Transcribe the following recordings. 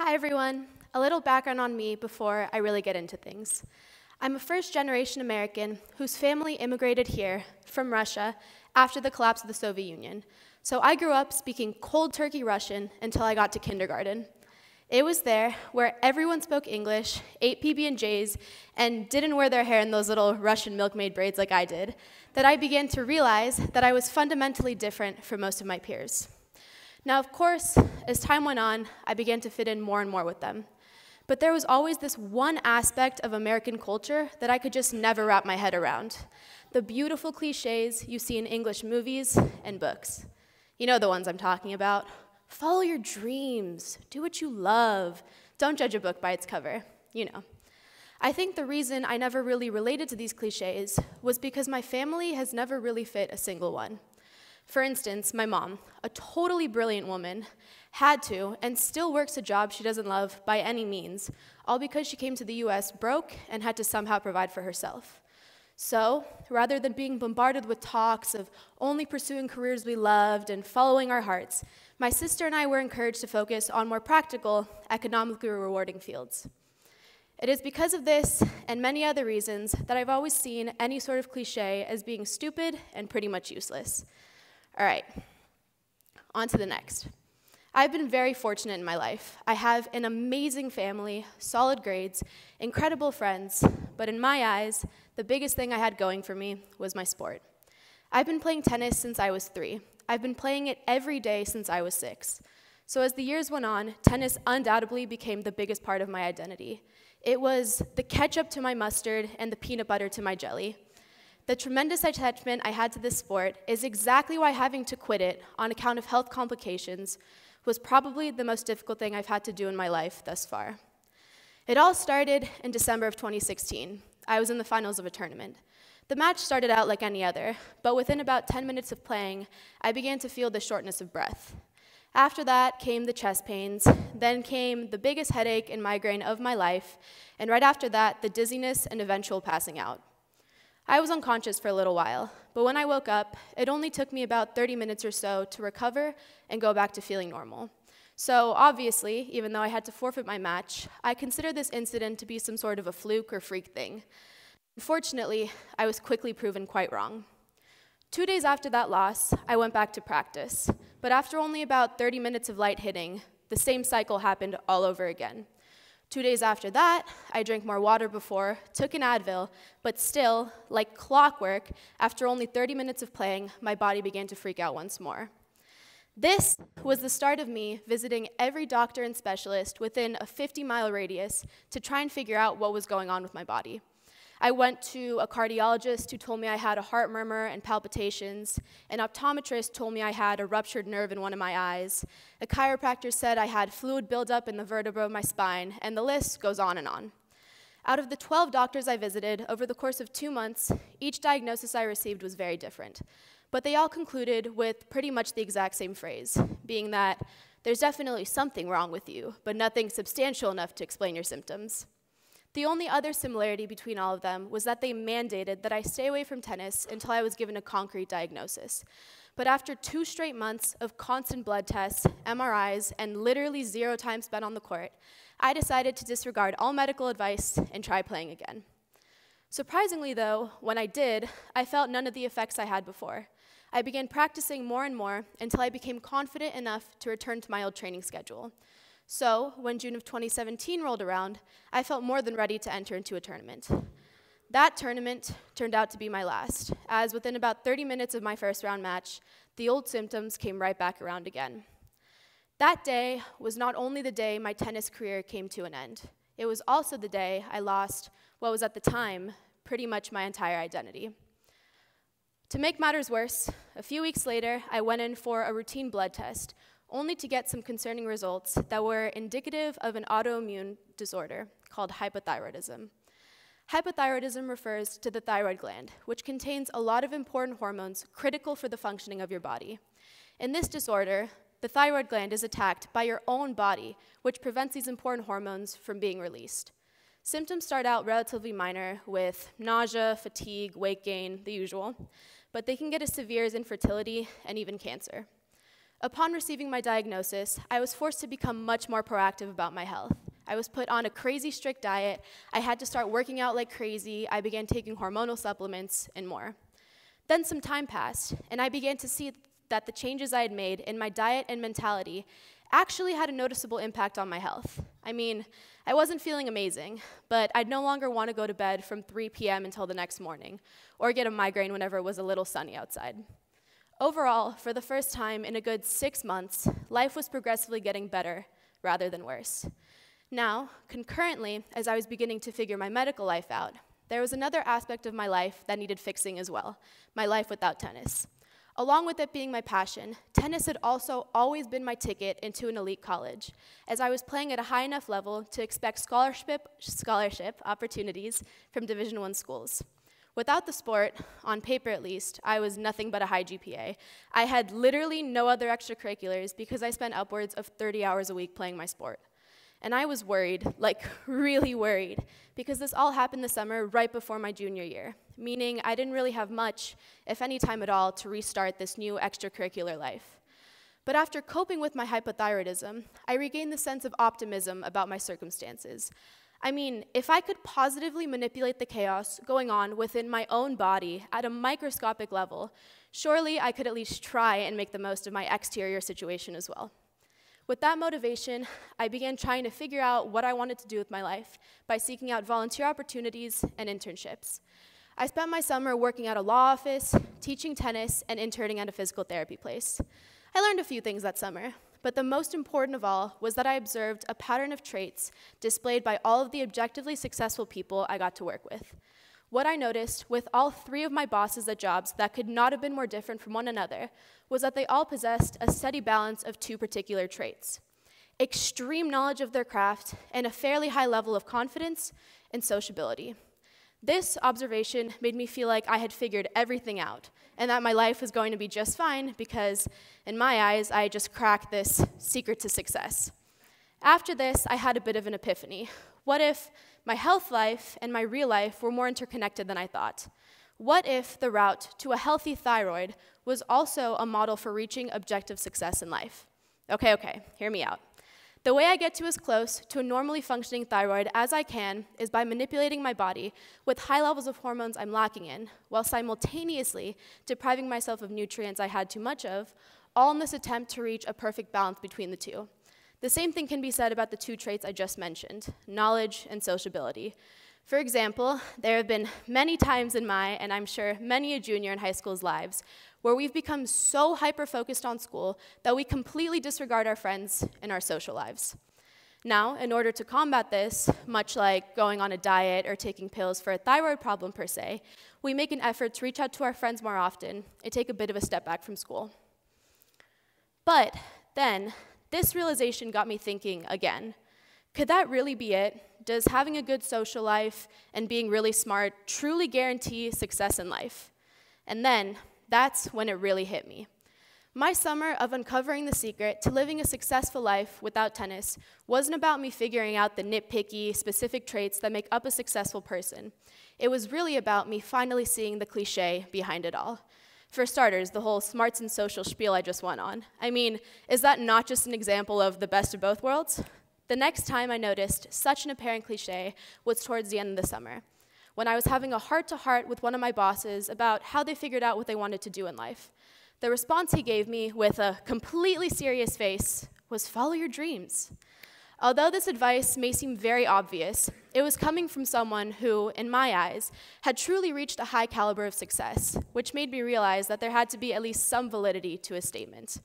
Hi everyone. A little background on me before I really get into things. I'm a first-generation American whose family immigrated here from Russia after the collapse of the Soviet Union. So I grew up speaking cold turkey Russian until I got to kindergarten. It was there where everyone spoke English, ate PB&Js, and didn't wear their hair in those little Russian milkmaid braids like I did, that I began to realize that I was fundamentally different from most of my peers. Now, of course, as time went on, I began to fit in more and more with them. But there was always this one aspect of American culture that I could just never wrap my head around. The beautiful cliches you see in English movies and books. You know the ones I'm talking about. Follow your dreams, do what you love, don't judge a book by its cover, you know. I think the reason I never really related to these cliches was because my family has never really fit a single one. For instance, my mom, a totally brilliant woman, had to and still works a job she doesn't love by any means, all because she came to the US broke and had to somehow provide for herself. So, rather than being bombarded with talks of only pursuing careers we loved and following our hearts, my sister and I were encouraged to focus on more practical, economically rewarding fields. It is because of this and many other reasons that I've always seen any sort of cliche as being stupid and pretty much useless. All right, on to the next. I've been very fortunate in my life. I have an amazing family, solid grades, incredible friends, but in my eyes, the biggest thing I had going for me was my sport. I've been playing tennis since I was 3. I've been playing it every day since I was 6. So as the years went on, tennis undoubtedly became the biggest part of my identity. It was the ketchup to my mustard and the peanut butter to my jelly. The tremendous attachment I had to this sport is exactly why having to quit it on account of health complications was probably the most difficult thing I've had to do in my life thus far. It all started in December of 2016. I was in the finals of a tournament. The match started out like any other, but within about 10 minutes of playing, I began to feel the shortness of breath. After that came the chest pains, then came the biggest headache and migraine of my life, and right after that, the dizziness and eventual passing out. I was unconscious for a little while, but when I woke up, it only took me about 30 minutes or so to recover and go back to feeling normal. So obviously, even though I had to forfeit my match, I consider this incident to be some sort of a fluke or freak thing. Unfortunately, I was quickly proven quite wrong. 2 days after that loss, I went back to practice, but after only about 30 minutes of light hitting, the same cycle happened all over again. 2 days after that, I drank more water before, took an Advil, but still, like clockwork, after only 30 minutes of playing, my body began to freak out once more. This was the start of me visiting every doctor and specialist within a 50-mile radius to try and figure out what was going on with my body. I went to a cardiologist who told me I had a heart murmur and palpitations. An optometrist told me I had a ruptured nerve in one of my eyes. A chiropractor said I had fluid buildup in the vertebra of my spine, and the list goes on and on. Out of the 12 doctors I visited over the course of 2 months, each diagnosis I received was very different. But they all concluded with pretty much the exact same phrase, being that there's definitely something wrong with you, but nothing substantial enough to explain your symptoms. The only other similarity between all of them was that they mandated that I stay away from tennis until I was given a concrete diagnosis. But after 2 straight months of constant blood tests, MRIs, and literally 0 time spent on the court, I decided to disregard all medical advice and try playing again. Surprisingly though, when I did, I felt none of the effects I had before. I began practicing more and more until I became confident enough to return to my old training schedule. So, when June of 2017 rolled around, I felt more than ready to enter into a tournament. That tournament turned out to be my last, as within about 30 minutes of my first round match, the old symptoms came right back around again. That day was not only the day my tennis career came to an end, it was also the day I lost what was at the time pretty much my entire identity. To make matters worse, a few weeks later, I went in for a routine blood test, only to get some concerning results that were indicative of an autoimmune disorder called hypothyroidism. Hypothyroidism refers to the thyroid gland, which contains a lot of important hormones critical for the functioning of your body. In this disorder, the thyroid gland is attacked by your own body, which prevents these important hormones from being released. Symptoms start out relatively minor with nausea, fatigue, weight gain, the usual, but they can get as severe as infertility and even cancer. Upon receiving my diagnosis, I was forced to become much more proactive about my health. I was put on a crazy strict diet, I had to start working out like crazy, I began taking hormonal supplements, and more. Then some time passed, and I began to see that the changes I had made in my diet and mentality actually had a noticeable impact on my health. I mean, I wasn't feeling amazing, but I'd no longer want to go to bed from 3 p.m. until the next morning, or get a migraine whenever it was a little sunny outside. Overall, for the first time in a good 6 months, life was progressively getting better rather than worse. Now, concurrently, as I was beginning to figure my medical life out, there was another aspect of my life that needed fixing as well, my life without tennis. Along with it being my passion, tennis had also always been my ticket into an elite college, as I was playing at a high enough level to expect scholarship opportunities from Division I schools. Without the sport, on paper at least, I was nothing but a high GPA. I had literally no other extracurriculars because I spent upwards of 30 hours a week playing my sport. And I was worried, like really worried, because this all happened this summer right before my junior year, meaning I didn't really have much, if any time at all, to restart this new extracurricular life. But after coping with my hypothyroidism, I regained the sense of optimism about my circumstances. I mean, if I could positively manipulate the chaos going on within my own body at a microscopic level, surely I could at least try and make the most of my exterior situation as well. With that motivation, I began trying to figure out what I wanted to do with my life by seeking out volunteer opportunities and internships. I spent my summer working at a law office, teaching tennis, and interning at a physical therapy place. I learned a few things that summer, but the most important of all was that I observed a pattern of traits displayed by all of the objectively successful people I got to work with. What I noticed with all 3 of my bosses at jobs that could not have been more different from one another was that they all possessed a steady balance of 2 particular traits: extreme knowledge of their craft and a fairly high level of confidence and sociability. This observation made me feel like I had figured everything out and that my life was going to be just fine because, in my eyes, I had just cracked this secret to success. After this, I had a bit of an epiphany. What if my health life and my real life were more interconnected than I thought? What if the route to a healthy thyroid was also a model for reaching objective success in life? Okay, hear me out. The way I get to as close to a normally functioning thyroid as I can is by manipulating my body with high levels of hormones I'm lacking in, while simultaneously depriving myself of nutrients I had too much of, all in this attempt to reach a perfect balance between the 2. The same thing can be said about the 2 traits I just mentioned, knowledge and sociability. For example, there have been many times in my, and I'm sure many a junior in high school's lives, where we've become so hyper-focused on school that we completely disregard our friends and our social lives. Now, in order to combat this, much like going on a diet or taking pills for a thyroid problem per se, we make an effort to reach out to our friends more often and take a bit of a step back from school. But then, this realization got me thinking again. Could that really be it? Does having a good social life and being really smart truly guarantee success in life? And then, that's when it really hit me. My summer of uncovering the secret to living a successful life without tennis wasn't about me figuring out the nitpicky, specific traits that make up a successful person. It was really about me finally seeing the cliche behind it all. For starters, the whole smarts and social spiel I just went on. I mean, is that not just an example of the best of both worlds? The next time I noticed such an apparent cliche was towards the end of the summer, when I was having a heart-to-heart with one of my bosses about how they figured out what they wanted to do in life. The response he gave me, with a completely serious face, was follow your dreams. Although this advice may seem very obvious, it was coming from someone who, in my eyes, had truly reached a high caliber of success, which made me realize that there had to be at least some validity to his statement.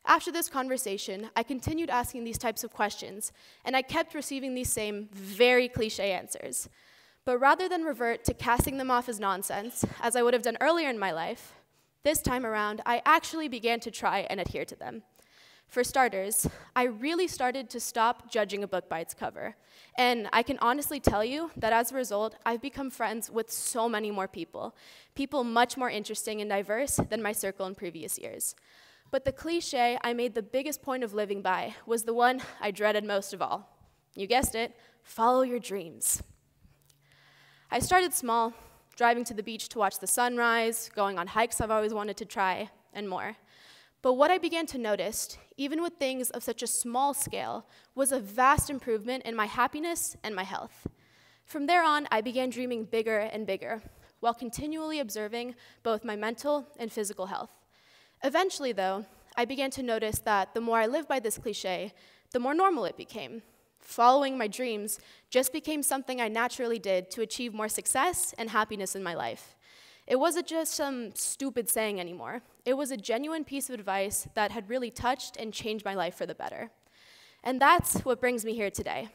After this conversation, I continued asking these types of questions, and I kept receiving these same very cliche answers. But rather than revert to casting them off as nonsense, as I would have done earlier in my life, this time around, I actually began to try and adhere to them. For starters, I really started to stop judging a book by its cover. And I can honestly tell you that as a result, I've become friends with so many more people much more interesting and diverse than my circle in previous years. But the cliche I made the biggest point of living by was the one I dreaded most of all. You guessed it, follow your dreams. I started small, driving to the beach to watch the sunrise, going on hikes I've always wanted to try, and more. But what I began to notice, even with things of such a small scale, was a vast improvement in my happiness and my health. From there on, I began dreaming bigger and bigger, while continually observing both my mental and physical health. Eventually, though, I began to notice that the more I lived by this cliche, the more normal it became. Following my dreams just became something I naturally did to achieve more success and happiness in my life. It wasn't just some stupid saying anymore. It was a genuine piece of advice that had really touched and changed my life for the better. And that's what brings me here today.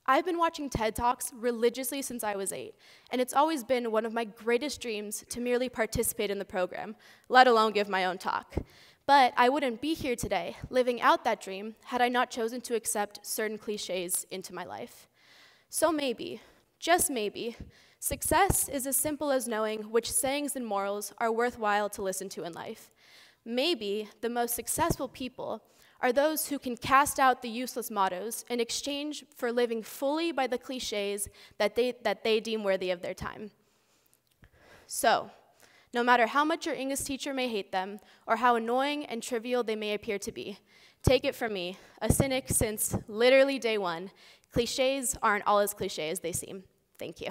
I've been watching TED Talks religiously since I was 8, and it's always been one of my greatest dreams to merely participate in the program, let alone give my own talk. But I wouldn't be here today, living out that dream, had I not chosen to accept certain cliches into my life. So maybe, just maybe, success is as simple as knowing which sayings and morals are worthwhile to listen to in life. Maybe the most successful people are those who can cast out the useless mottos in exchange for living fully by the cliches that they deem worthy of their time. So, no matter how much your English teacher may hate them, or how annoying and trivial they may appear to be, take it from me, a cynic since literally day one, cliches aren't all as cliche as they seem. Thank you.